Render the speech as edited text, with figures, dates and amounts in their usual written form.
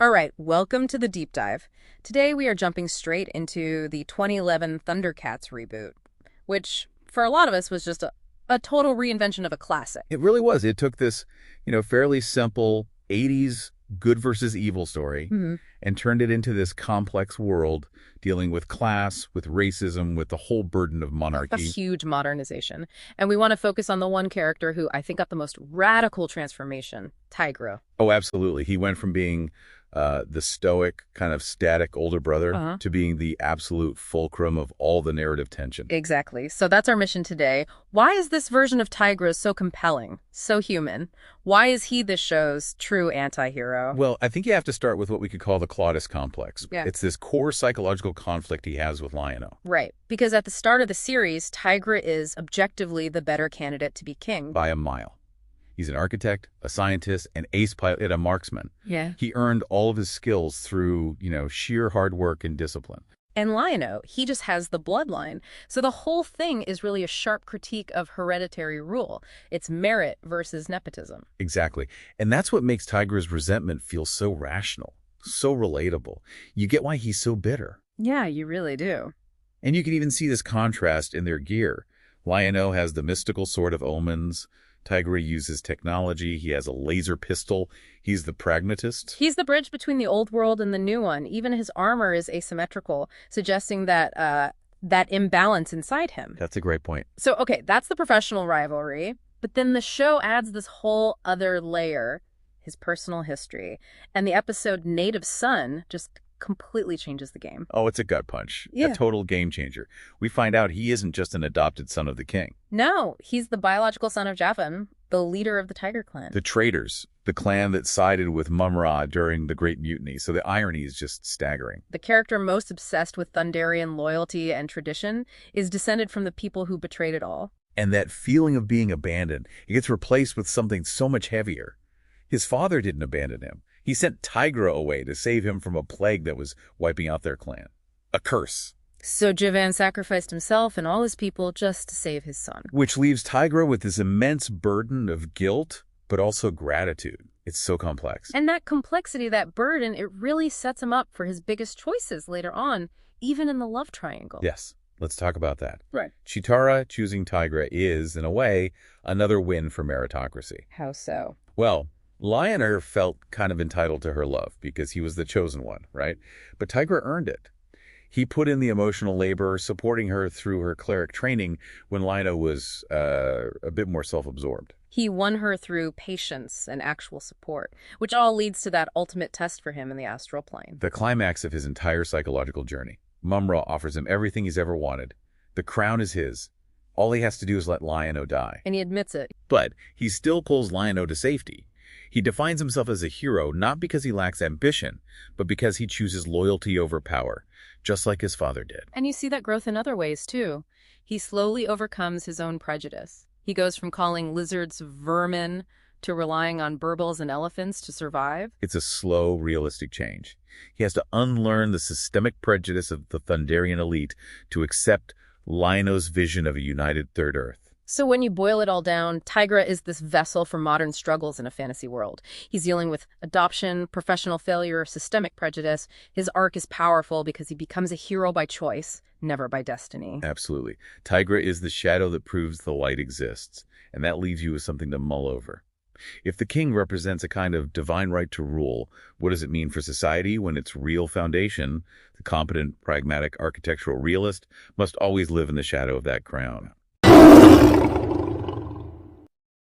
All right, welcome to the deep dive. Today we are jumping straight into the 2011 ThunderCats reboot, which for a lot of us was just a total reinvention of a classic. It really was. It took this, fairly simple 80s good versus evil story and turned it into this complex world dealing with class, with racism, with the whole burden of A monarchy. huge modernization. And we want to focus on the one character who I think got the most radical transformation, Tygra. Oh, absolutely. He went from being the stoic, kind of static older brother to being the absolute fulcrum of all the narrative tension. Exactly. So that's our mission today. Why is this version of Tygra so compelling, so human? Why is he this show's true anti-hero? Well, I think you have to start with what we could call the Claudus Complex. Yeah. It's this core psychological conflict he has with Lion-O. Right. Because at the start of the series, Tygra is objectively the better candidate to be king. By a mile. He's an architect, a scientist, an ace pilot, a marksman. Yeah. He earned all of his skills through, sheer hard work and discipline. And Lion-O, he just has the bloodline. So the whole thing is really a sharp critique of hereditary rule. It's merit versus nepotism. Exactly. And that's what makes Tygra's resentment feel so rational, so relatable. You get why he's so bitter. Yeah, you really do. And you can even see this contrast in their gear. Lion-O has the mystical sword of omens. Tygra uses technology. He has a laser pistol. He's the pragmatist. He's the bridge between the old world and the new one. Even his armor is asymmetrical, suggesting that that imbalance inside him. That's a great point. So, okay, that's the professional rivalry. But then the show adds this whole other layer, his personal history. And the episode Native Son just completely changes the game. Oh, it's a gut punch. Yeah. A total game changer. We find out he isn't just an adopted son of the king. No, he's the biological son of Javan, the leader of the Tygra clan. The traitors, the clan that sided with Mum-Ra during the Great Mutiny. So the irony is just staggering. The character most obsessed with Thunderian loyalty and tradition is descended from the people who betrayed it all. And that feeling of being abandoned, it gets replaced with something so much heavier. His father didn't abandon him. He sent Tygra away to save him from a plague that was wiping out their clan. A curse. So Javan sacrificed himself and all his people just to save his son. Which leaves Tygra with this immense burden of guilt, but also gratitude. It's so complex. And that complexity, that burden, it really sets him up for his biggest choices later on, even in the love triangle. Yes, let's talk about that. Right. Cheetara choosing Tygra is, in a way, another win for meritocracy. How so? Well, Lion-O felt kind of entitled to her love because he was the chosen one, right? But Tygra earned it. He put in the emotional labor, supporting her through her cleric training when Lion-O was a bit more self-absorbed. He won her through patience and actual support, which all leads to that ultimate test for him in the astral plane. The climax of his entire psychological journey. Mum-Ra offers him everything he's ever wanted. The crown is his. All he has to do is let Lion-O die. And he admits it. But he still pulls Lion-O to safety. He defines himself as a hero not because he lacks ambition, but because he chooses loyalty over power, just like his father did. And you see that growth in other ways, too. He slowly overcomes his own prejudice. He goes from calling lizards vermin to relying on burbles and elephants to survive. It's a slow, realistic change. He has to unlearn the systemic prejudice of the Thunderian elite to accept Lion-O's vision of a united Third Earth. So when you boil it all down, Tygra is this vessel for modern struggles in a fantasy world. He's dealing with adoption, professional failure, systemic prejudice. His arc is powerful because he becomes a hero by choice, never by destiny. Absolutely. Tygra is the shadow that proves the light exists, and that leaves you with something to mull over. If the king represents a kind of divine right to rule, what does it mean for society when its real foundation, the competent, pragmatic, architectural realist, must always live in the shadow of that crown?